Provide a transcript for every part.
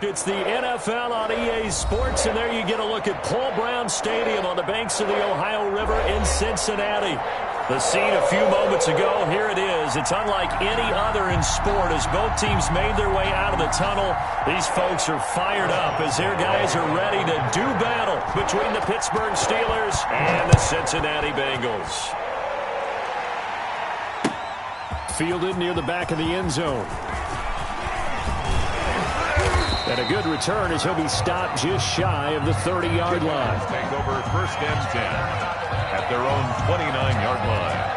It's the NFL on EA Sports, and there you get a look at Paul Brown Stadium on the banks of the Ohio River in Cincinnati. The scene a few moments ago, here it is. It's unlike any other in sport as both teams made their way out of the tunnel. These folks are fired up as their guys are ready to do battle between the Pittsburgh Steelers and the Cincinnati Bengals. Fielded near the back of the end zone. And a good return as he'll be stopped just shy of the 30-yard line. Take over first and 10 at their own 29-yard line.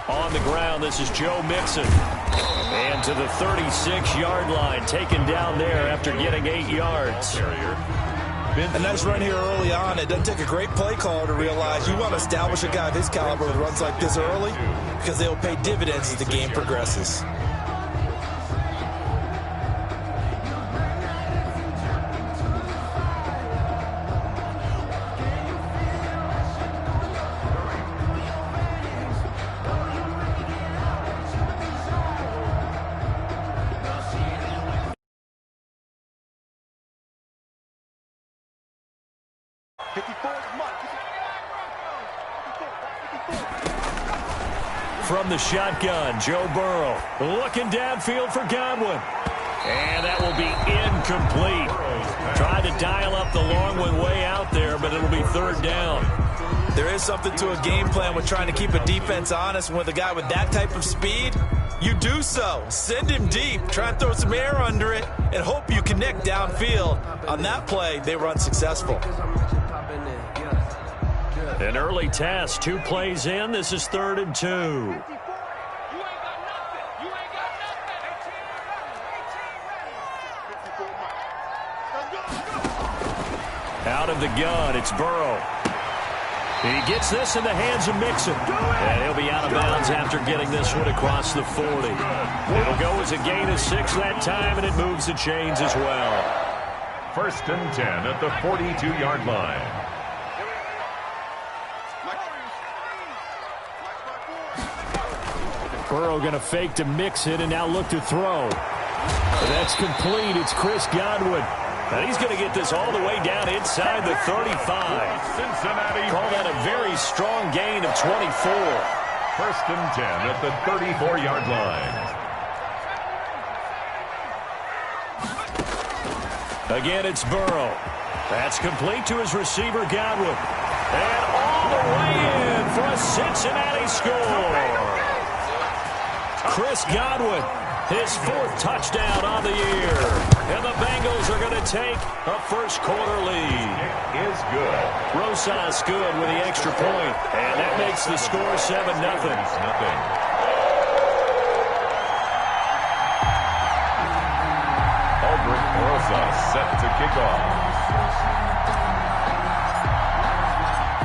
On the ground, this is Joe Mixon. And to the 36-yard line, taken down there after getting 8 yards. A nice run here early on. It doesn't take a great play caller to realize you want to establish a guy of his caliber with runs like this early because they'll pay dividends as the game progresses. From the shotgun, Joe Burrow looking downfield for Godwin. And that will be incomplete. Tried to dial up the long one way out there, but it'll be third down. There is something to a game plan with trying to keep a defense honest. With a guy with that type of speed, you do so. Send him deep, try and throw some air under it, and hope you connect downfield. On that play, they were unsuccessful. An early test, 2 plays in. This is 3rd and 2. Out of the gun, it's Burrow. He gets this in the hands of Mixon. And he'll be out of bounds after getting this one across the 40. It'll go as a gain of 6 that time, and it moves the chains as well. 1st and 10 at the 42-yard line. Burrow going to fake to Mixon and now look to throw. That's complete. It's Chris Godwin. And he's going to get this all the way down inside the 35. Cincinnati. Call that a very strong gain of 24. 1st and 10 at the 34-yard line. Again, it's Burrow. That's complete to his receiver, Godwin. And all the way in for a Cincinnati score. Chris Godwin, his 4th touchdown on the year. And the Bengals are going to take a first-quarter lead. It is good. Rosas good with the extra point. And that makes the score 7-0. Aldrich Rosas set to kick off.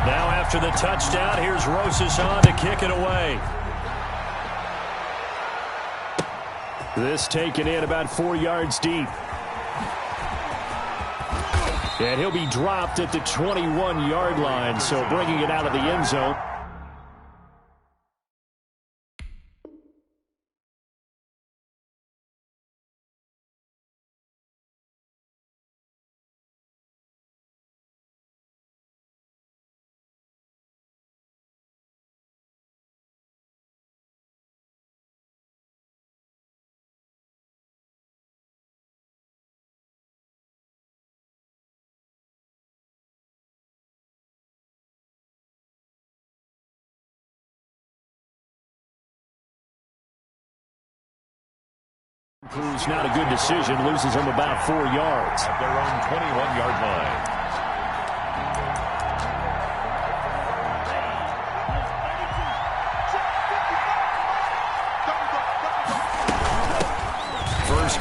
Now after the touchdown, here's Rosas on to kick it away. This taken in about 4 yards deep. And he'll be dropped at the 21-yard line, so bringing it out of the end zone. Proves not a good decision, loses him about 4 yards. At their own 21-yard line.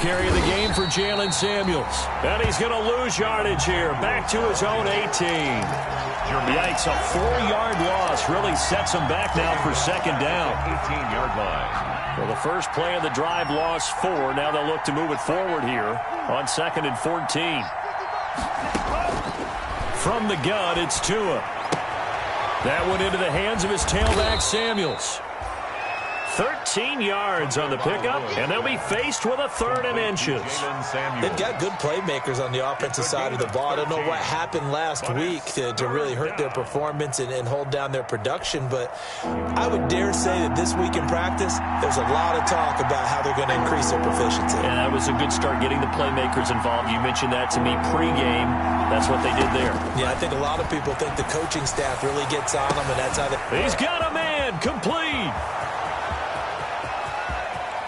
carry of the game for Jalen Samuels. And he's going to lose yardage here. Back to his own 18. Yikes, a 4-yard loss really sets him back now for second down. 18-yard line. Well, the first play of the drive lost 4. Now they'll look to move it forward here on 2nd and 14. From the gun, it's Tua. That went into the hands of his tailback, Samuels. 13 yards on the pickup, and they'll be faced with a 3rd and inches. They've got good playmakers on the offensive side of the ball. I don't know what happened last week to really hurt their performance and hold down their production, but I would dare say that this week in practice, there's a lot of talk about how they're going to increase their proficiency. And that was a good start getting the playmakers involved. You mentioned that to me pregame. That's what they did there. Yeah, I think a lot of people think the coaching staff really gets on them, and that's how they... He's got a man, complete.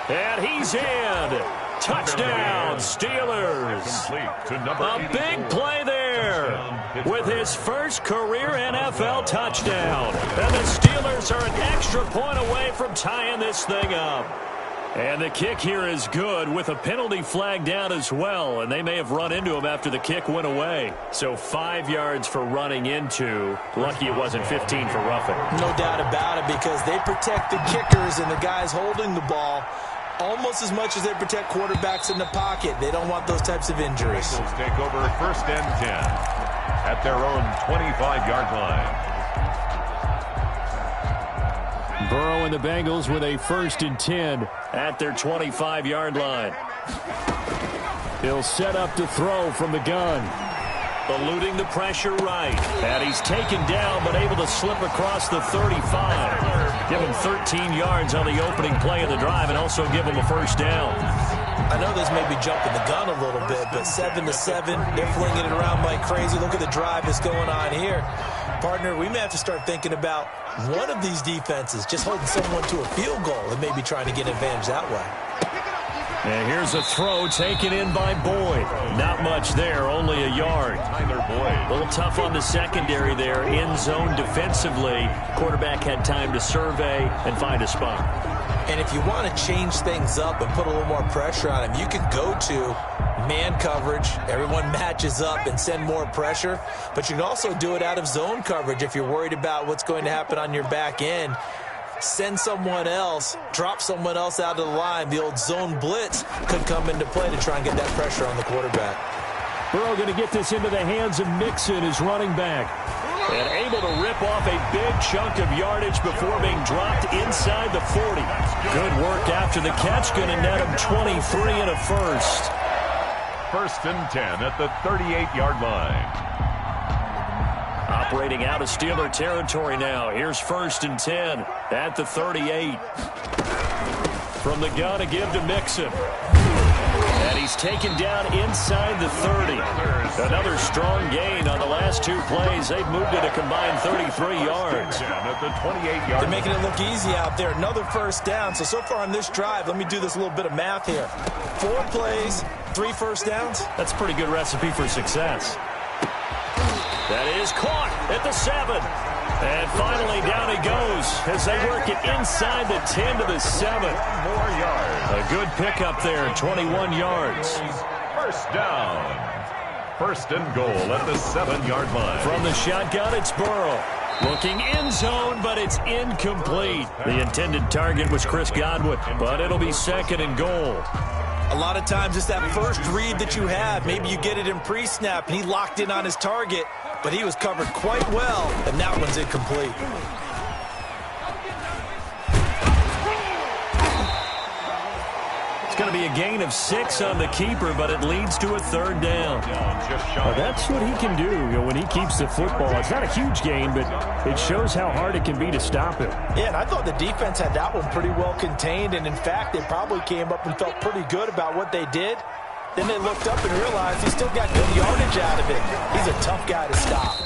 And he's in. Touchdown, Steelers. A big play there with his first career NFL touchdown. And the Steelers are an extra point away from tying this thing up. And the kick here is good with a penalty flag down as well. And they may have run into him after the kick went away. So 5 yards for running into. Lucky it wasn't 15 for roughing. No doubt about it, because they protect the kickers and the guys holding the ball almost as much as they protect quarterbacks in the pocket. They don't want those types of injuries. Bengals take over 1st and 10 at their own 25-yard line. Burrow and the Bengals with a 1st and 10 at their 25-yard line. He'll set up to throw from the gun. Eluding the pressure right. And he's taken down but able to slip across the 35. Give him 13 yards on the opening play of the drive and also give him a 1st down. I know this may be jumping the gun a little bit, but 7-7, they're flinging it around like crazy. Look at the drive that's going on here. Partner, we may have to start thinking about one of these defenses just holding someone to a field goal and maybe trying to get an advantage that way. And here's a throw taken in by Boyd. Not much there, only a yard. Tyler Boyd. A little tough on the secondary there. End zone defensively. Quarterback had time to survey and find a spot. And if you want to change things up and put a little more pressure on him, you can go to man coverage. Everyone matches up and send more pressure. But you can also do it out of zone coverage if you're worried about what's going to happen on your back end. Send someone else, drop someone else out of the line. The old zone blitz could come into play to try and get that pressure on the quarterback. Burrow going to get this into the hands of Mixon, his running back. And able to rip off a big chunk of yardage before being dropped inside the 40. Good work after the catch. Going to net him 23 and a 1st. 1st and 10 at the 38-yard line. Operating out of Steeler territory now. Here's 1st and 10 at the 38. From the gun to give to Mixon. And he's taken down inside the 30. Another strong gain on the last 2 plays. They've moved it a combined 33 yards. At the 28-yard. They're making it look easy out there. Another 1st down. So far on this drive, let me do this little bit of math here. 4 plays, 3 1st downs. That's a pretty good recipe for success. That is caught at the 7. And finally down he goes as they work it inside the 10 to the 7. 1 more yard. A good pickup there, 21 yards. 1st down. 1st and goal at the 7-yard line. From the shotgun, it's Burrow. Looking end zone, but it's incomplete. The intended target was Chris Godwin, but it'll be 2nd and goal. A lot of times it's that first read that you have. Maybe you get it in pre-snap, and he locked in on his target, but he was covered quite well, and that one's incomplete. It's going to be a gain of 6 on the keeper, but it leads to a 3rd down. That's what he can do, when he keeps the football. It's not a huge gain, but it shows how hard it can be to stop him. Yeah, and I thought the defense had that one pretty well contained, and in fact, they probably came up and felt pretty good about what they did. Then they looked up and realized he still got good yardage out of it. He's a tough guy to stop.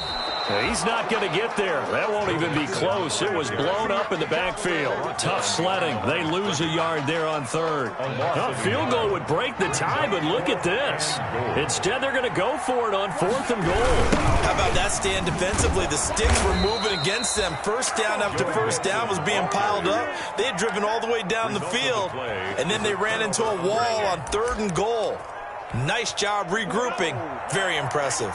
He's not going to get there. That won't even be close. It was blown up in the backfield. Tough sledding. They lose a yard there on third. A field goal would break the tie, but look at this. Instead, they're going to go for it on 4th and goal. How about that stand defensively? The sticks were moving against them. First down after first down was being piled up. They had driven all the way down the field, and then they ran into a wall on 3rd and goal. Nice job regrouping. Very impressive.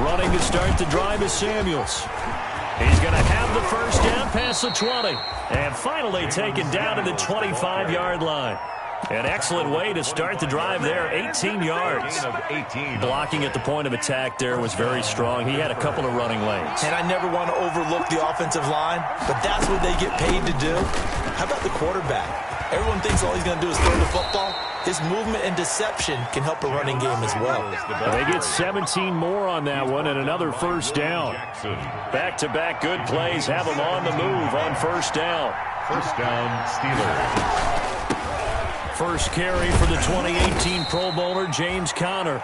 Running to start the drive is Samuels. He's going to have the first down past the 20. And finally taken down to the 25-yard line. An excellent way to start the drive there, 18 yards. Blocking at the point of attack there was very strong. He had a couple of running lanes. And I never want to overlook the offensive line, but that's what they get paid to do. How about the quarterback? Everyone thinks all he's going to do is throw the football. His movement and deception can help a running game as well. They get 17 more on that one and another first down. Back-to-back good plays have them on the move on first down. First down, Steelers. First carry for the 2018 Pro Bowler, James Conner.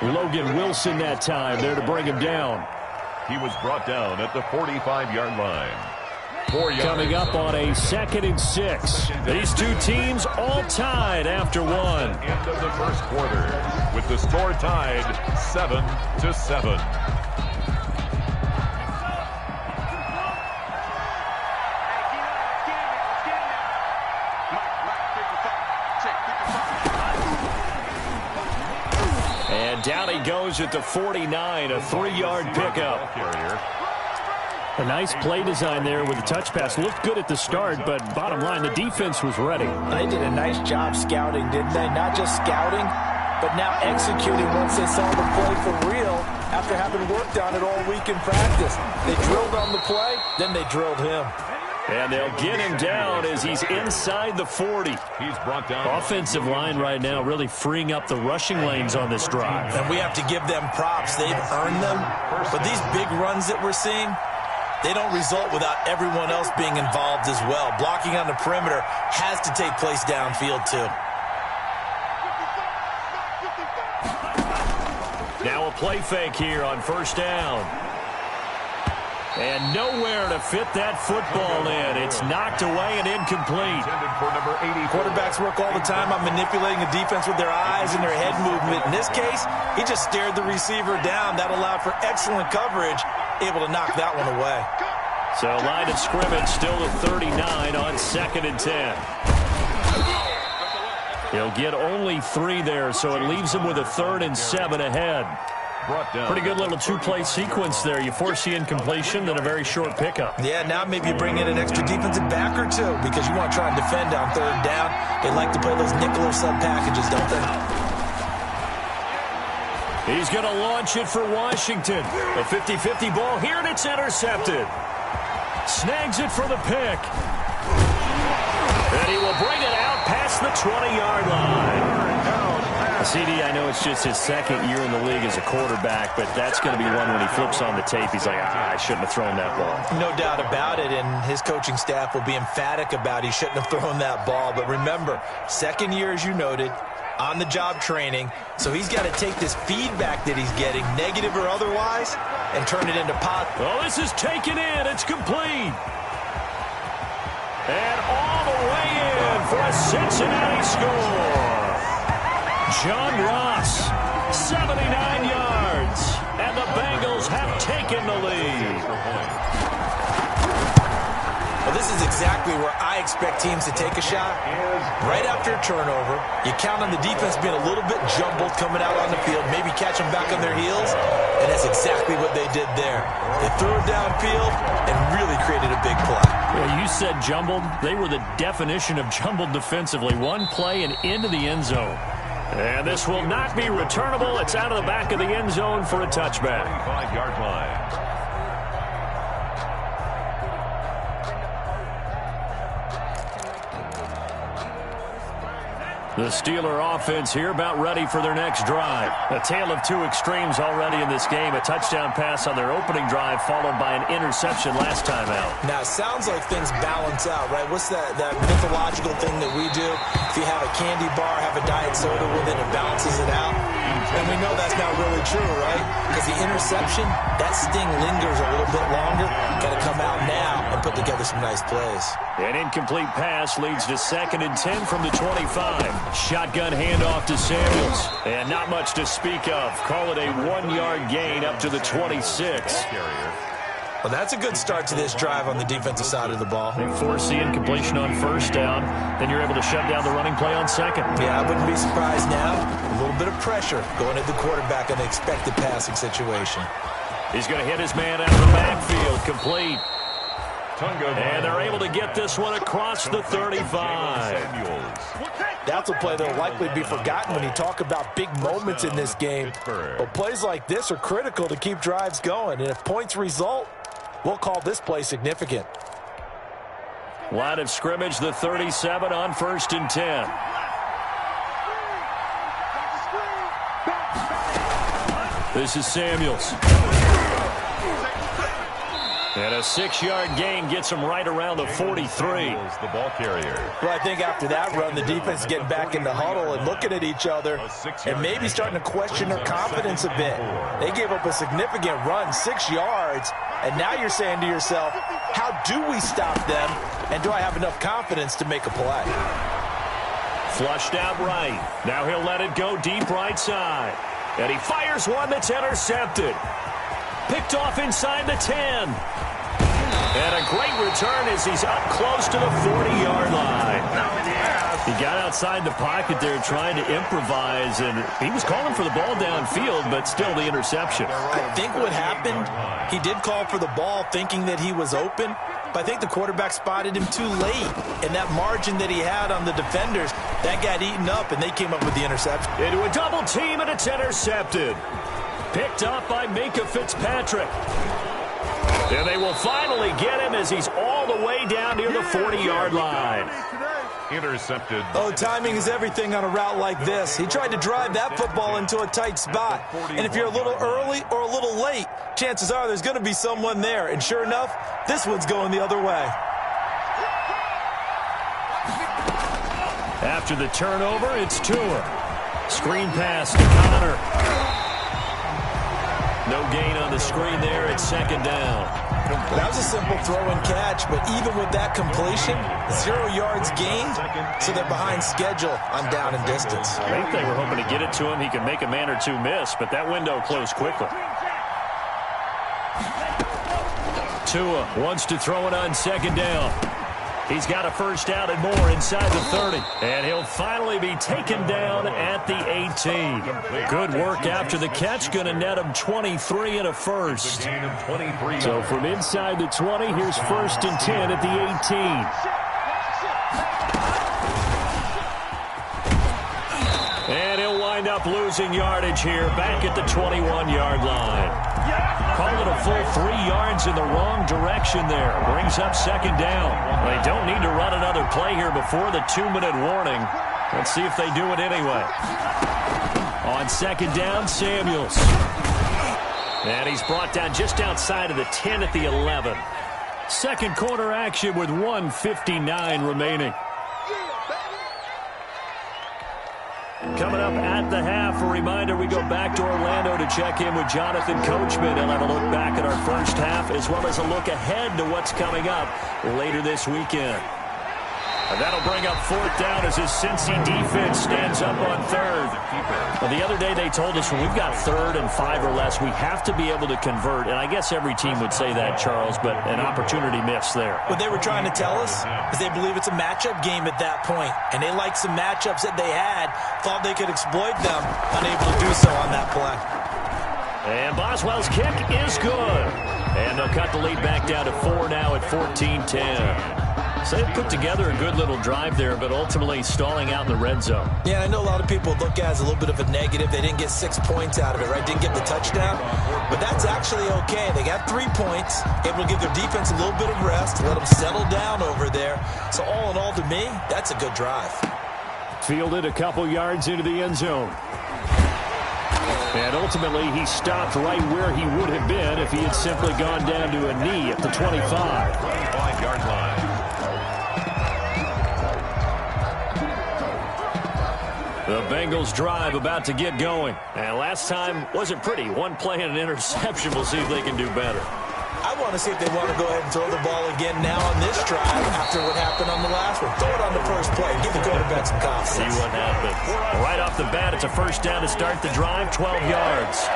Logan Wilson that time there to bring him down. He was brought down at the 45-yard line. Coming up on a 2nd and 6. These two teams all tied after one. End of the first quarter with the score tied 7-7. And down he goes at the 49, a 3-yard pickup. A nice play design there with the touch pass. Looked good at the start, but bottom line, the defense was ready. They did a nice job scouting, didn't they? Not just scouting, but now executing once they saw the play for real after having worked on it all week in practice. They drilled on the play, then they drilled him. And they'll get him down as he's inside the 40. He's brought down. Offensive line right now really freeing up the rushing lanes on this drive. And we have to give them props. They've earned them. But these big runs that we're seeing, they don't result without everyone else being involved as well. Blocking on the perimeter has to take place downfield too. Now a play fake here on first down. And nowhere to fit that football in. It's knocked away and incomplete. Quarterbacks work all the time on manipulating the defense with their eyes and their head movement. In this case, he just stared the receiver down. That allowed for excellent coverage, able to knock that one away. So line of scrimmage still at 39 on 2nd and 10. He'll get only 3 there, so it leaves him with a 3rd and 7 ahead. Pretty good little two-play sequence there. You force the incompletion, then a very short pickup. Yeah, now maybe you bring in an extra defensive back or two because you want to try and defend on 3rd down. They like to play those nickel or sub packages, don't they? He's going to launch it for Washington. A 50-50 ball here, and it's intercepted. Snags it for the pick. And he will bring it out past the 20-yard line. CD, I know it's just his 2nd year in the league as a quarterback, but that's going to be one when he flips on the tape. He's like, I shouldn't have thrown that ball. No doubt about it, and his coaching staff will be emphatic about he shouldn't have thrown that ball. But remember, 2nd year, as you noted, on-the-job training, so he's got to take this feedback that he's getting, negative or otherwise, and turn it into positive. Oh, this is taken in. It's complete. And all the way in for a Cincinnati score. John Ross, 79 yards, and the Bengals have taken the lead. Well, this is exactly where I expect teams to take a shot. Right after a turnover, you count on the defense being a little bit jumbled coming out on the field, maybe catch them back on their heels, and that's exactly what they did there. They threw it downfield and really created a big play. Well, you said jumbled. They were the definition of jumbled defensively. One play and into the end zone. And this will not be returnable. It's out of the back of the end zone for a touchback. 5-yard line. The Steeler offense here about ready for their next drive. A tale of two extremes already in this game. A touchdown pass on their opening drive followed by an interception last time out. Now, it sounds like things balance out, right? What's that mythological thing that we do? If you have a candy bar, have a diet soda with it, it balances it out. And we know that's not really true, right? Because the interception, that sting lingers a little bit longer. Got to come out now and put together some nice plays. An incomplete pass leads to 2nd and 10 from the 25. Shotgun handoff to Samuels. And not much to speak of. Call it a 1-yard gain up to the 26. Well, that's a good start to this drive on the defensive side of the ball. They force the incompletion on 1st down. Then you're able to shut down the running play on 2nd. Yeah, I wouldn't be surprised now. A little bit of pressure going at the quarterback in an expected passing situation. He's going to hit his man out of the backfield. Complete. And they're able to get this one across the 35. That's a play that will likely be forgotten when you talk about big moments in this game. But plays like this are critical to keep drives going. And if points result, we'll call this play significant. Line of scrimmage, the 37 on 1st and 10. This is Samuels. And a 6-yard gain gets him right around the 43. The ball carrier. Well, I think after that run, the defense is getting back in the huddle and looking at each other and maybe starting to question their confidence a bit. They gave up a significant run, 6 yards, and now you're saying to yourself, how do we stop them, and do I have enough confidence to make a play? Flushed out right. Now he'll let it go deep right side. And he fires one that's intercepted. Picked off inside the 10. And a great return as he's up close to the 40-yard line. He got outside the pocket there trying to improvise, and he was calling for the ball downfield, but still the interception. I think what happened, he did call for the ball thinking that he was open, but I think the quarterback spotted him too late. And that margin that he had on the defenders, that got eaten up, and they came up with the interception. Into a double team, and it's intercepted. Picked up by Minka Fitzpatrick. And they will finally get him as he's all the way down near the 40-yard line. Intercepted. Oh, timing is everything on a route like this. He tried to drive that football into a tight spot. And if you're a little early or a little late, chances are there's going to be someone there. And sure enough, this one's going the other way. After the turnover, it's Tua. Screen pass to Connor. No gain on the screen there at 2nd down. That was a simple throw and catch, but even with that completion, 0 yards gained, so they're behind schedule on down and distance. I think they were hoping to get it to him. He could make a man or two miss, but that window closed quickly. Tua wants to throw it on 2nd down. He's got a 1st down and more inside the 30. And he'll finally be taken down at the 18. Good work after the catch. Going to net him 23 and a 1st. So from inside the 20, here's 1st and 10 at the 18. And he'll wind up losing yardage here back at the 21-yard line. Call it a full 3 yards in the wrong direction there. Brings up 2nd down. They don't need to run another play here before the 2-minute warning. Let's see if they do it anyway. On 2nd down, Samuels. And he's brought down just outside of the 10 at the 11. Second quarter action with 1:59 remaining. Coming up at the half, a reminder, we go back to Orlando to check in with Jonathan Coachman. He'll have a look back at our first half as well as a look ahead to what's coming up later this weekend. And that'll bring up 4th down as his Cincy defense stands up on 3rd. Well, the other day they told us when we've got 3rd and 5 or less, we have to be able to convert. And I guess every team would say that, Charles, but an opportunity missed there. What they were trying to tll us is they believe it's a matchup game at that point. And they liked some matchups that they had, thought they could exploit them, unable to do so on that play. And Boswell's kick is good. And they'll cut the lead back down to 4 now at 14-10. So they put together a good little drive there, but ultimately stalling out in the red zone. Yeah, I know a lot of people look at it as a little bit of a negative. They didn't get 6 points out of it, right? Didn't get the touchdown. But that's actually okay. They got 3 points, able to give their defense a little bit of rest, let them settle down over there. So all in all, to me, that's a good drive. Fielded a couple yards into the end zone. And ultimately, he stopped right where he would have been if he had simply gone down to a knee at the 25. 25-yard line. The Bengals drive about to get going. And last time wasn't pretty. One play and an interception. We'll see if they can do better. I want to see if they want to go ahead and throw the ball again now on this drive after what happened on the last one. Throw it on the first play. Give the quarterback some confidence. See what happens. Right off the bat, it's a first down to start the drive, 12 yards.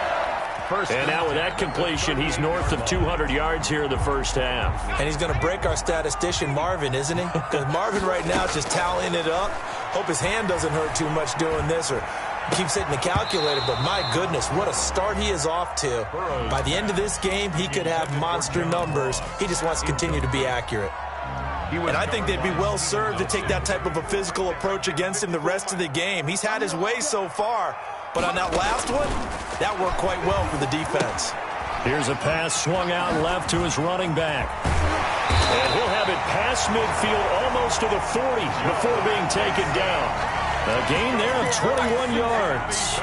And now with that completion, he's north of 200 yards here in the first half. And he's going to break our statistician, Marvin, isn't he? Because Marvin right now is just tallying it up. Hope his hand doesn't hurt too much doing this or keeps hitting the calculator. But my goodness, what a start he is off to. By the end of this game, he could have monster numbers. He just wants to continue to be accurate. And I think they'd be well served to take that type of a physical approach against him the rest of the game. He's had his way so far. But on that last one, that worked quite well for the defense. Here's a pass swung out left to his running back. And he'll have it past midfield almost to the 40 before being taken down. A gain there of 21 yards.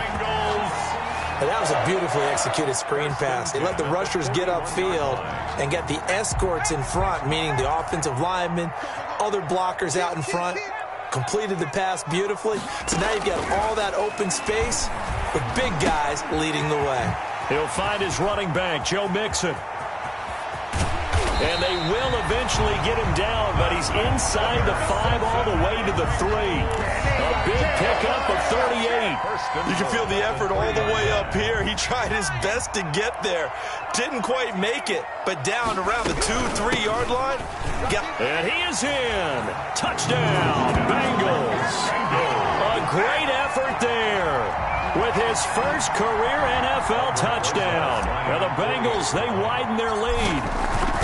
And that was a beautifully executed screen pass. They let the rushers get upfield and get the escorts in front, meaning the offensive linemen, other blockers out in front. Completed the pass beautifully. So now you've got all that open space with big guys leading the way. He'll find his running back, Joe Mixon. And they will eventually get him down, but he's inside the 5 all the way to the 3. A big pickup of 38. You can feel the effort all the way up here. He tried his best to get there. Didn't quite make it, but down around the 2-3 yard line. And he is in. Touchdown, Bengals. A great effort there with his first career NFL touchdown. Now the Bengals, they widen their lead.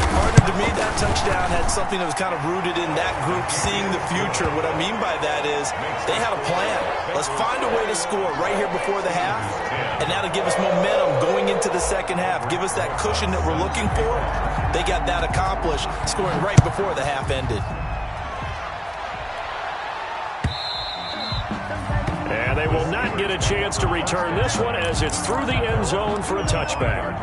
Partner, to me, that touchdown had something that was kind of rooted in that group seeing the future. What I mean by that is they had a plan. Let's find a way to score right here before the half, and that'll give us momentum going into the second half. Give us that cushion that we're looking for. They got that accomplished, scoring right before the half ended. And they will not get a chance to return this one as it's through the end zone for a touchback.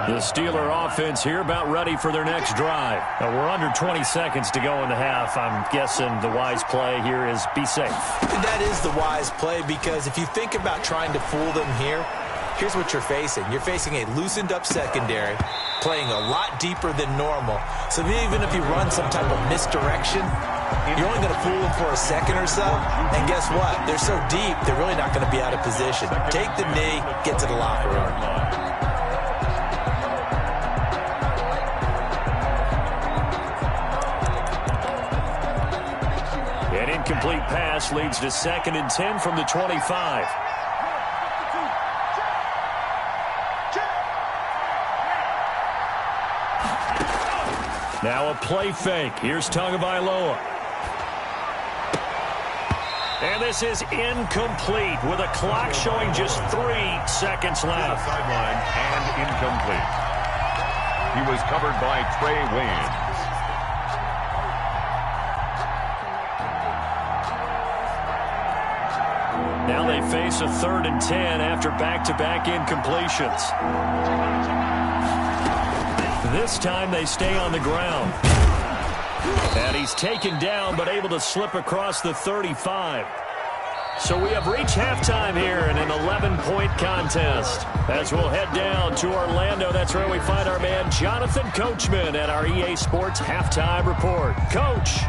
The Steeler offense here about ready for their next drive. Now we're under 20 seconds to go in the half. I'm guessing the wise play here is be safe. That is the wise play because if you think about trying to fool them here, here's what you're facing. You're facing a loosened up secondary, playing a lot deeper than normal. So even if you run some type of misdirection, you're only going to fool them for a second or so. And guess what? They're so deep, they're really not going to be out of position. Take the knee, get to the locker room. An incomplete pass leads to 2nd and 10 from the 25. Now a play fake. Here's Tagovailoa. And this is incomplete with a clock showing just 3 seconds left. Sideline and incomplete. He was covered by Trey Waynes. Now they face a 3rd and 10 after back-to-back incompletions. This time they stay on the ground. And he's taken down but able to slip across the 35. So we have reached halftime here in an 11-point contest. As we'll head down to Orlando, that's where we find our man Jonathan Coachman at our EA Sports Halftime Report. Coach.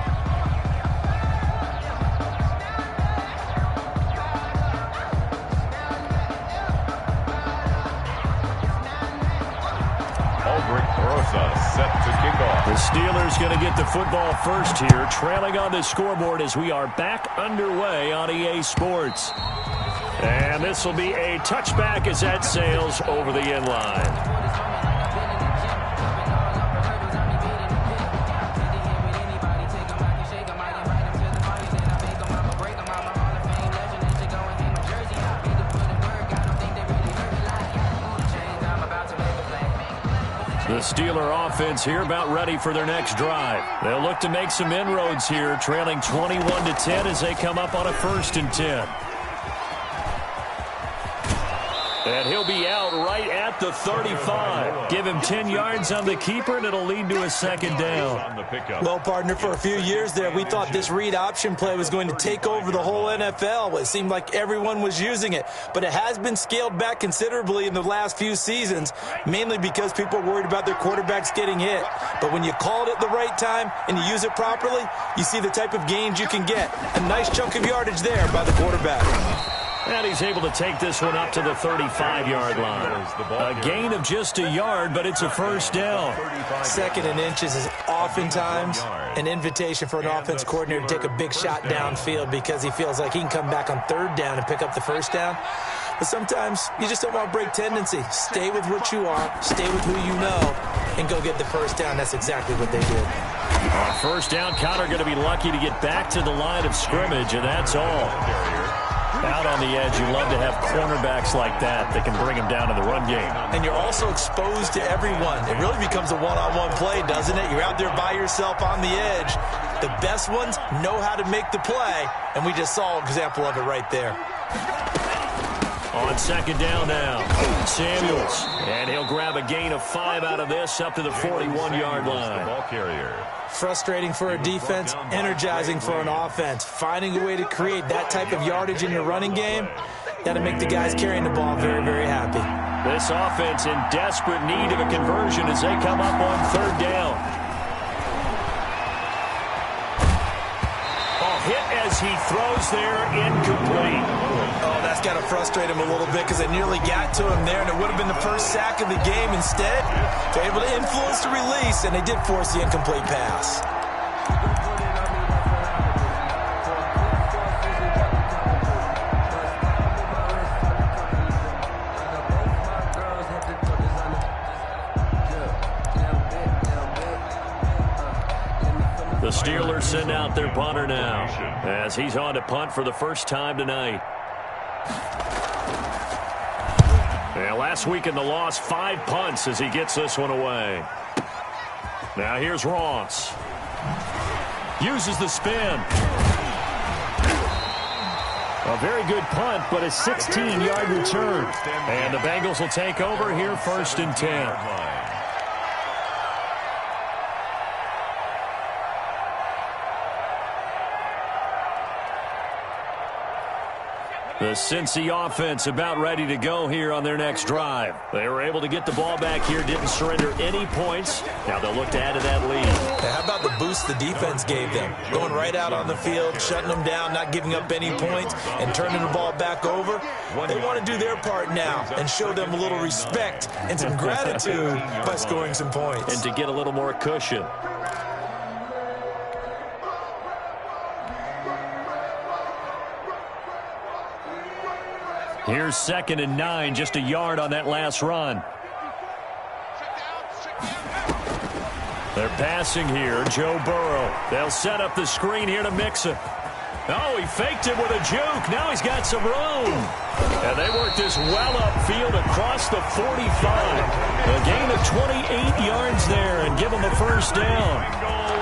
Set to kick off. The Steelers going to get the football first here, trailing on the scoreboard as we are back underway on EA Sports. And this will be a touchback as that sails over the end line. The Steeler offense here about ready for their next drive. They'll look to make some inroads here, trailing 21-10 as they come up on a 1st and 10. And he'll be out right at the 35. Give him 10 yards on the keeper, and it'll lead to a second down. Well, partner, for a few years there, we thought this read option play was going to take over the whole NFL. It seemed like everyone was using it, but it has been scaled back considerably in the last few seasons, mainly because people are worried about their quarterbacks getting hit. But when you call it at the right time and you use it properly, you see the type of gains you can get. A nice chunk of yardage there by the quarterback. And he's able to take this one up to the 35-yard line. A gain of just a yard, but it's a first down. Second and inches is oftentimes an invitation for an offense coordinator to take a big shot downfield because he feels like he can come back on third down and pick up the first down. But sometimes you just don't want to break tendency. Stay with what you are, stay with who you know, and go get the first down. That's exactly what they did. On first down, Connor going to be lucky to get back to the line of scrimmage, and that's all. Out on the edge, you love to have cornerbacks like that can bring them down in the run game. And you're also exposed to everyone. It really becomes a one-on-one play, doesn't it? You're out there by yourself on the edge. The best ones know how to make the play, and we just saw an example of it right there. On second down now, Samuels. And he'll grab a gain of 5 out of this up to the 41-yard line. Ball carrier. Frustrating for a defense, energizing for an offense. Finding a way to create that type of yardage in your running game, that'll make the guys carrying the ball very, very happy. This offense in desperate need of a conversion as they come up on third down. Hit as he throws there, incomplete. Oh, that's got to frustrate him a little bit because they nearly got to him there, and it would have been the first sack of the game. Instead, they're able to influence the release, and they did force the incomplete pass. The Steelers send out their punter now as he's on to punt for the first time tonight. And last week in the loss, 5 punts as he gets this one away. Now here's Ross. Uses the spin. A very good punt, but a 16-yard return. And the Bengals will take over here first and 10. The Cincy offense about ready to go here on their next drive. They were able to get the ball back here, didn't surrender any points. Now they'll look to add to that lead. How about the boost the defense gave them? Going right out on the field, shutting them down, not giving up any points, and turning the ball back over. They want to do their part now and show them a little respect and some gratitude by scoring some points. And to get a little more cushion. Here's second and 9, just a yard on that last run. They're passing here, Joe Burrow. They'll set up the screen here to Mixon. Oh, he faked it with a juke. Now he's got some room. And they work this well upfield across the 45. A gain of 28 yards there and give him a first down.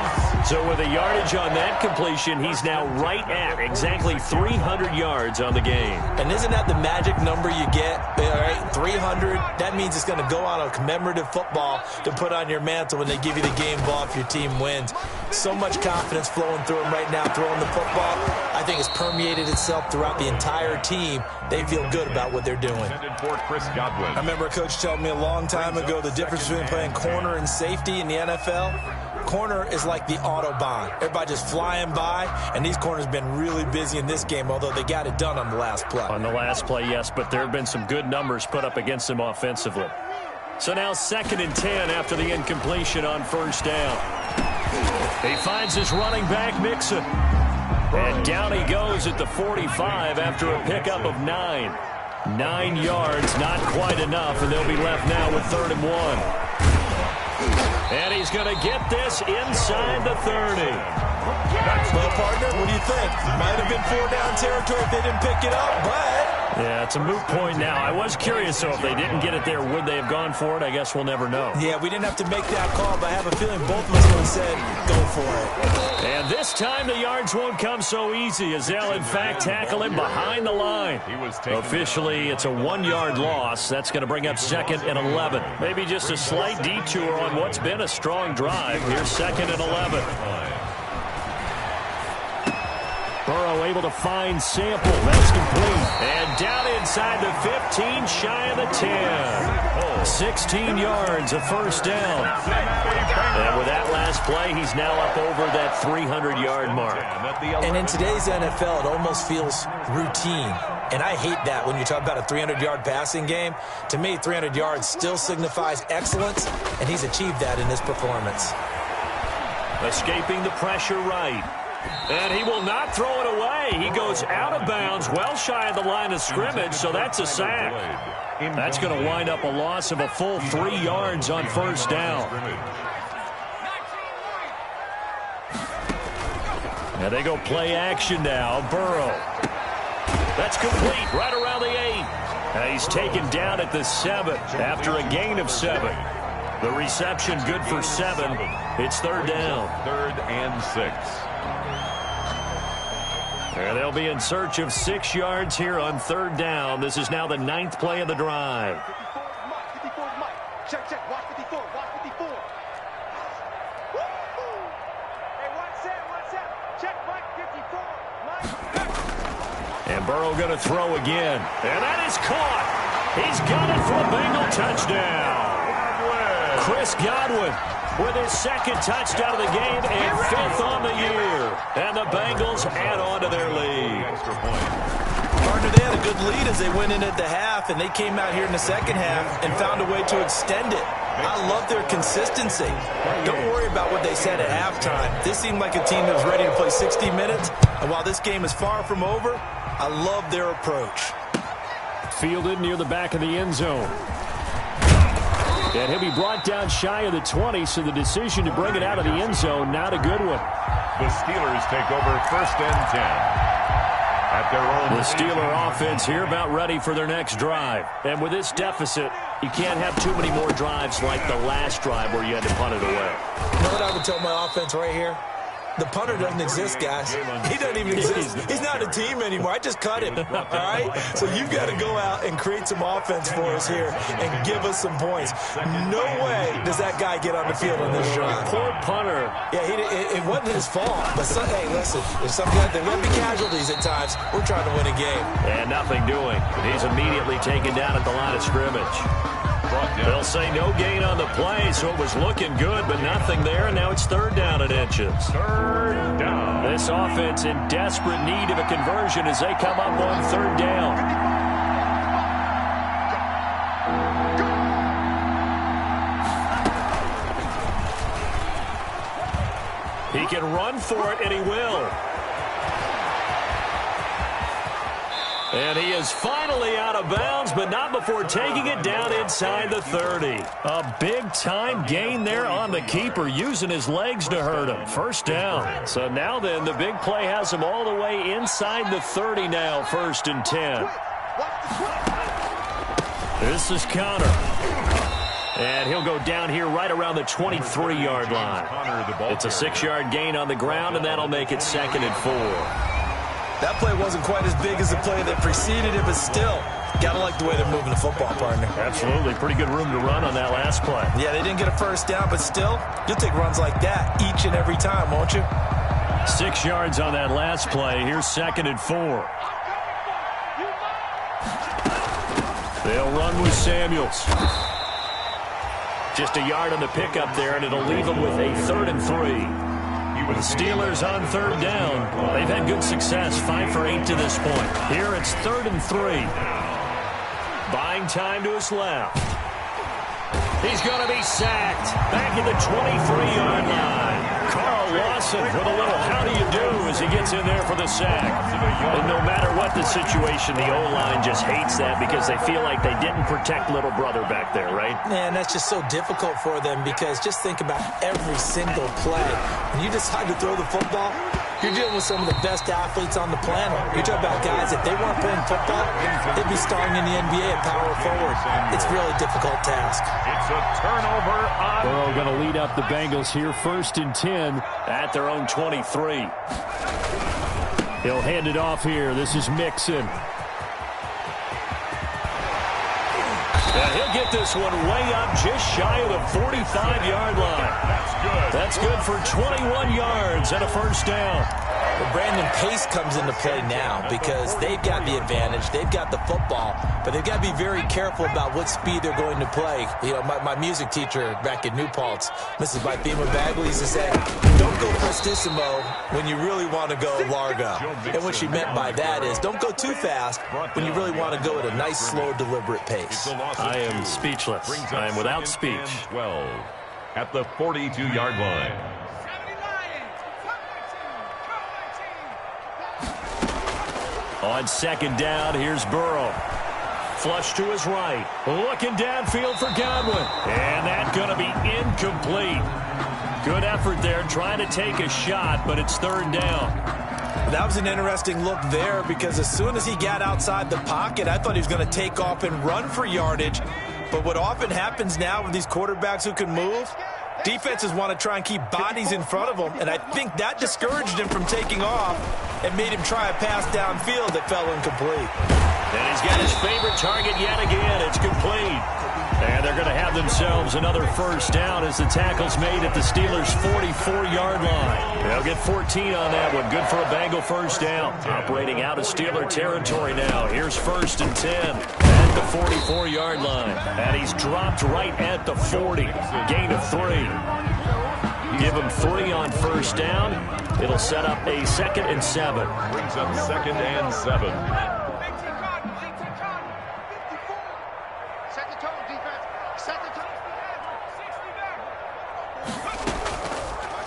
So with a yardage on that completion, he's now right at exactly 300 yards on the game. And isn't that the magic number you get? All right, 300, that means it's going to go on a commemorative football to put on your mantle when they give you the game ball if your team wins. So much confidence flowing through him right now, throwing the football. I think it's permeated itself throughout the entire team. They feel good about what they're doing. I remember a coach telling me a long time ago the difference between playing corner and safety in the NFL. Corner is like the Autobahn. Everybody just flying by, and these corners have been really busy in this game, although they got it done on the last play. On the last play, yes, but there have been some good numbers put up against them offensively. So now second and 10 after the incompletion on first down. He finds his running back, Mixon. And down he goes at the 45 after a pickup of 9. 9 yards, not quite enough, and they'll be left now with 3rd and 1. And he's going to get this inside the 30. Well, partner, what do you think? Might have been 4-down territory if they didn't pick it up, but... Yeah, it's a moot point now. I was curious, so if they didn't get it there, would they have gone for it? I guess we'll never know. Yeah, we didn't have to make that call, but I have a feeling both of us would have said, go for it. And this this time the yards won't come so easy as they'll, in fact, tackle him behind the line. Officially, it's a 1-yard loss. That's going to bring up 2nd and 11. Maybe just a slight detour on what's been a strong drive. Here's 2nd and 11. Burrow able to find Sample. That's complete. And down inside the 15, shy of the 10. 16 yards, a first down. And with that last play, he's now up over that 300-yard mark. And in today's NFL, it almost feels routine. And I hate that when you talk about a 300-yard passing game. To me, 300 yards still signifies excellence, and he's achieved that in this performance. Escaping the pressure right. And he will not throw it away. He goes out of bounds, well shy of the line of scrimmage, so that's a sack. That's going to wind up a loss of a full 3 yards on first down. And they go play action now. Burrow. That's complete right around the 8. And he's taken down at the 7 after a gain of 7. The reception good for 7. It's third down. 3rd and 6. And they'll be in search of 6 yards here on third down. This is now the 9th play of the drive. Check, check. Watch 54. Watch 54. Hey, watch that. Check, Mike 54. And Burrow going to throw again. And that is caught. He's got it for a Bengal touchdown. Chris Godwin with his 2nd touchdown of the game and 5th on the year. And the Bengals add on to their lead. Partner, they had a good lead as they went in at the half, and they came out here in the second half and found a way to extend it. I love their consistency. Don't worry about what they said at halftime. This seemed like a team that was ready to play 60 minutes, and while this game is far from over, I love their approach. Fielded near the back of the end zone. And he'll be brought down shy of the 20, so the decision to bring it out of the end zone, not a good one. The Steelers take over 1st and 10. At their own. The Steeler offense here about ready for their next drive. And with this deficit, you can't have too many more drives like the last drive where you had to punt it away. You know what I would tell my offense right here? The punter doesn't exist, guys. He doesn't even exist. He's not a team anymore. I just cut him, all right? So you've got to go out and create some offense for us here and give us some points. No way does that guy get on the field on this drive. Poor punter. Yeah, it wasn't his fault. But, hey, listen, if some guys, there will be casualties at times. We're trying to win a game. And nothing doing. He's immediately taken down at the line of scrimmage. They'll say no gain on the play, so it was looking good, but nothing there, and now it's third down and inches. Third down. This offense in desperate need of a conversion as they come up on third down. He can run for it, and he will. And he is finally out of bounds, but not before taking it down inside the 30. A big-time gain there on the keeper, using his legs to hurt him. First down. So now then, the big play has him all the way inside the 30 now, 1st and 10. This is Connor. And he'll go down here right around the 23-yard line. It's a 6-yard gain on the ground, and that'll make it 2nd and 4. That play wasn't quite as big as the play that preceded it, but still, got to like the way they're moving the football, partner. Absolutely. Pretty good room to run on that last play. Yeah, they didn't get a first down, but still, you'll take runs like that each and every time, won't you? 6 yards on that last play. Here's 2nd and 4. They'll run with Samuels. Just a yard on the pickup there, and it'll leave them with a 3rd and 3. The Steelers on third down. They've had good success, 5 for 8 to this point. Here it's 3rd and 3. Buying time to his left. He's going to be sacked. Back at the 23-yard line. Carl Lawson with a little how do you do as he gets in there for the sack. And no matter what the situation, the O-line just hates that because they feel like they didn't protect little brother back there, right? Man, that's just so difficult for them because just think about every single play. When you decide to throw the football, You're dealing with some of the best athletes on the planet. You're talking about guys, if they weren't playing football, they'd be starring in the NBA at power forward. It's a really difficult task. It's a turnover on. Burrow going to lead up the Bengals here, 1st and 10 at their own 23. He'll hand it off here. This is Mixon. And he'll get this one way up just shy of the 45-yard line. That's good for 21 yards and a first down. Well, Brandon, pace comes into play now because they've got the advantage. They've got the football, but they've got to be very careful about what speed they're going to play. You know, my music teacher back in New Paltz, Mrs. Bythema Bagley, used to say, don't go prestissimo when you really want to go largo. And what she meant by that is don't go too fast when you really want to go at a nice, slow, deliberate pace. I am speechless. I am without speech. 12 at the 42-yard line. On 2nd down, here's Burrow. Flush to his right. Looking downfield for Godwin. And that's going to be incomplete. Good effort there trying to take a shot, but it's 3rd down. That was an interesting look there because as soon as he got outside the pocket, I thought he was going to take off and run for yardage. But what often happens now with these quarterbacks who can move, defenses want to try and keep bodies in front of them, and I think that discouraged him from taking off and made him try a pass downfield that fell incomplete. And he's got his favorite target yet again. It's complete. And they're going to have themselves another first down as the tackle's made at the Steelers' 44-yard line. They'll get 14 on that one. Good for a Bengal first down. Operating out of Steeler territory now. Here's 1st and 10 at the 44-yard line. And he's dropped right at the 40. Gain of 3. Give him 3 on first down. It'll set up a 2nd and 7. Brings up 2nd and 7.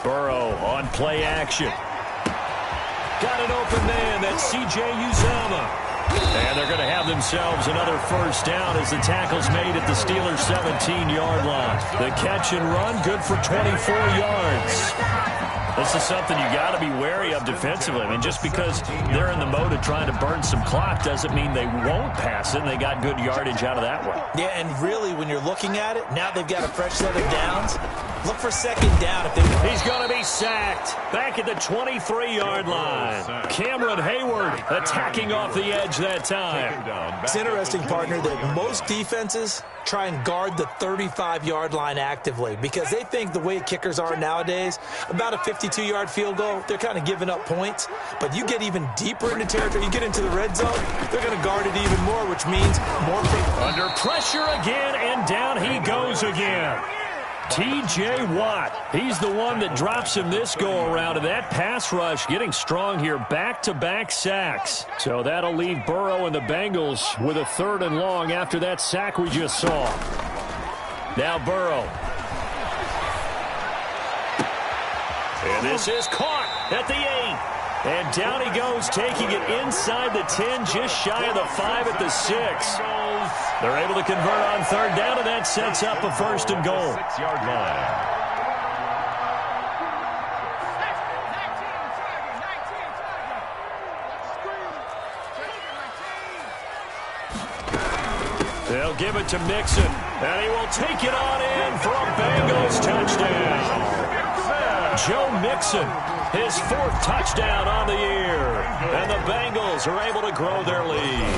Burrow on play action. Got an open man. That's C.J. Uzomah. And they're going to have themselves another first down as the tackle's made at the Steelers' 17-yard line. The catch and run, good for 24 yards. This is something you got to be wary of defensively. I mean, just because they're in the mode of trying to burn some clock doesn't mean they won't pass it, and they got good yardage out of that one. Yeah, and really, when you're looking at it, now they've got a fresh set of downs. Look for 2nd down if they... He's going to be sacked back at the 23-yard line. Cameron Hayward attacking off the edge that time. It's interesting, partner, that most defenses try and guard the 35-yard line actively because they think the way kickers are nowadays, about a 52-yard field goal, they're kind of giving up points. But you get even deeper into territory, you get into the red zone, they're going to guard it even more, which means more... Under pressure again, and down he goes again. T.J. Watt, he's the one that drops him this go-around, and that pass rush getting strong here, back-to-back sacks. So that'll leave Burrow and the Bengals with a 3rd and long after that sack we just saw. Now Burrow. And this is caught at the 8. And down he goes, taking it inside the 10, just shy of the 5 at the 6. They're able to convert on 3rd down, and that sets up a 1st and goal. 6-yard line. They'll give it to Mixon, and he will take it on in for a Bengals touchdown. Joe Mixon, his 4th touchdown on the year. And the Bengals are able to grow their lead.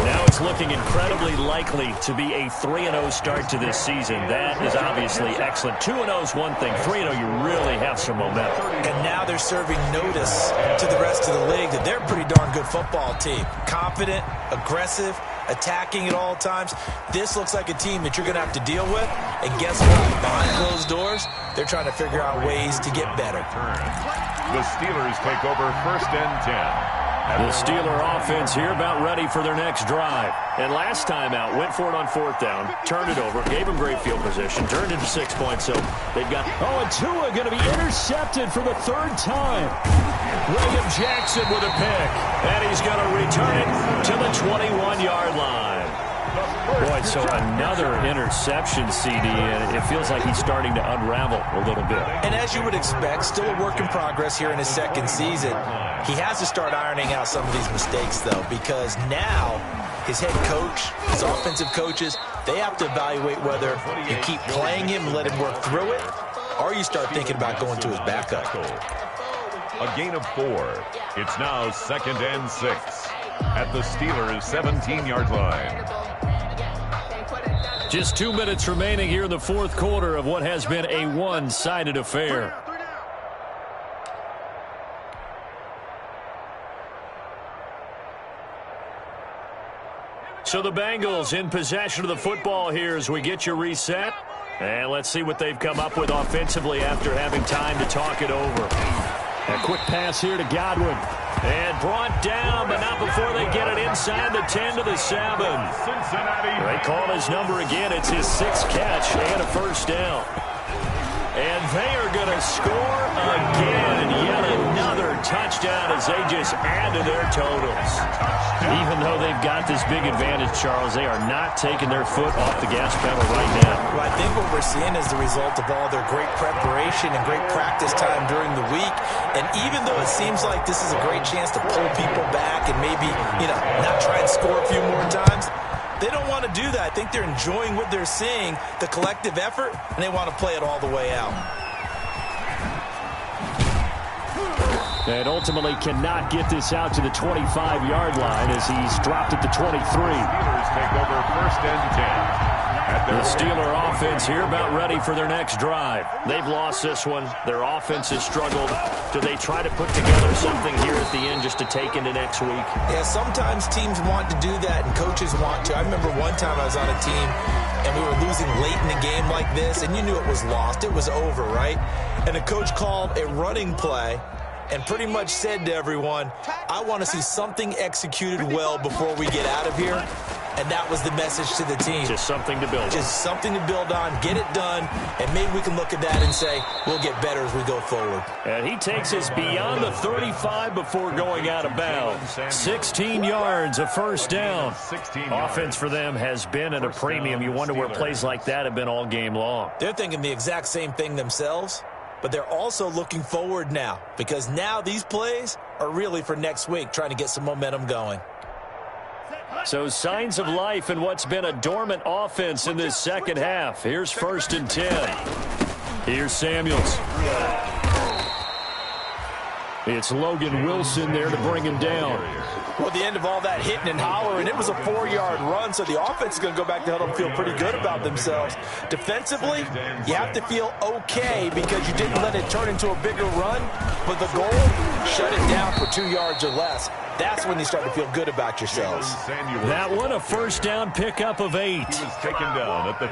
Now it's looking incredibly likely to be a 3-0 start to this season. That is obviously excellent. 2-0 is one thing. 3-0, you really have some momentum. And now they're serving notice to the rest of the league that they're a pretty darn good football team. Confident, aggressive, attacking at all times. This looks like a team that you're going to have to deal with. And guess what? Behind closed doors, they're trying to figure out ways to get better. The Steelers take over 1st and 10. The Steeler offense here about ready for their next drive. And last time out, went for it on 4th down, turned it over, gave them great field position, turned into 6 points. So they've got, and Tua going to be intercepted for the 3rd time. William Jackson with a pick, and he's going to return it to the 21-yard line. Boy, so another interception, CD, and it feels like he's starting to unravel a little bit. And as you would expect, still a work in progress here in his second season. He has to start ironing out some of these mistakes, though, because now his head coach, his offensive coaches, they have to evaluate whether you keep playing him and let him work through it, or you start thinking about going to his backup. A gain of 4. It's now 2nd and 6 at the Steelers' 17-yard line. Just 2 minutes remaining here in the fourth quarter of what has been a one-sided affair. So the Bengals in possession of the football here as we get you reset. And let's see what they've come up with offensively after having time to talk it over. A quick pass here to Godwin. And brought down, but not before they get it inside the 10 to the 7. They call his number again. It's his 6th catch and a first down. And they are going to score again. Yet another touchdown as they just add to their totals. Even though they've got this big advantage, Charles, they are not taking their foot off the gas pedal right now. Well, I think what we're seeing is the result of all their great preparation and great practice time during the week. And even though it seems like this is a great chance to pull people back and maybe, not try and score a few more times, they don't want to do that. I think they're enjoying what they're seeing, the collective effort, and they want to play it all the way out. And ultimately cannot get this out to the 25-yard line as he's dropped at the 23. Steelers take over 1st and 10. The Steeler offense here about ready for their next drive. They've lost this one. Their offense has struggled. Do they try to put together something here at the end just to take into next week? Yeah, sometimes teams want to do that and coaches want to. I remember one time I was on a team and we were losing late in a game like this, and you knew it was lost. It was over, right? And the coach called a running play and pretty much said to everyone, I want to see something executed well before we get out of here. And that was the message to the team. Just something to build on. Just something to build on, get it done, and maybe we can look at that and say, we'll get better as we go forward. And he takes us beyond the 35 before going out of bounds. 16 yards, a first down. Offense for them has been at a premium. You wonder where plays like that have been all game long. They're thinking the exact same thing themselves, but they're also looking forward now because now these plays are really for next week, trying to get some momentum going. So signs of life in what's been a dormant offense in this second half. Here's 1st and 10. Here's Samuels. It's Logan Wilson there to bring him down. Well, at the end of all that hitting and hollering, it was a 4-yard run, so the offense is going to go back to huddle and feel pretty good about themselves. Defensively, you have to feel okay because you didn't let it turn into a bigger run, but the goal, shut it down for 2 yards or less. That's when you start to feel good about yourselves. That one, a first down pickup of 8.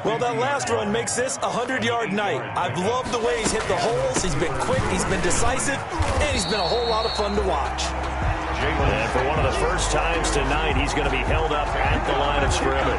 Well, that last run makes this a 100-yard night. I've loved the way he's hit the holes. He's been quick, he's been decisive, and he's been a whole lot of fun to watch. And for one of the first times tonight, he's going to be held up at the line of scrimmage.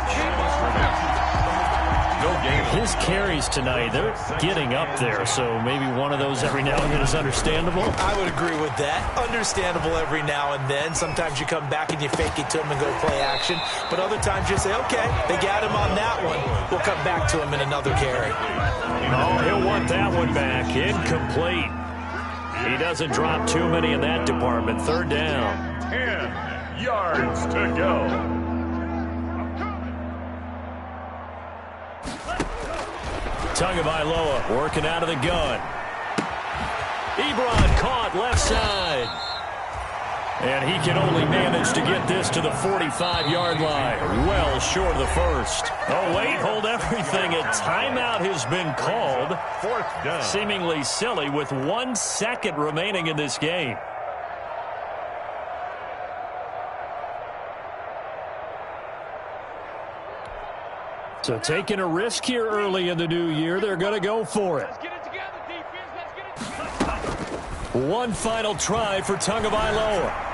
His carries tonight, they're getting up there, so maybe one of those every now and then is understandable. I would agree with that. Understandable every now and then. Sometimes you come back and you fake it to him and go play action. But other times you say, okay, they got him on that one. We'll come back to him in another carry. Oh, he'll want that one back. Incomplete. He doesn't drop too many in that department. 3rd down. 10 yards to go. Tagovailoa working out of the gun. Ebron caught left side. And he can only manage to get this to the 45-yard line. Well short of the first. Oh, wait, hold everything. A timeout has been called. 4th down. Seemingly silly with 1 second remaining in this game. So taking a risk here early in the new year, they're going to go for it. Let's get it together, defense. Let's get it together. One final try for Tagovailoa.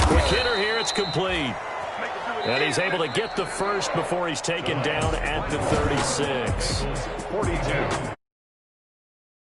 Quick hitter here, it's complete. And he's able to get the first before he's taken down at the 36. 42.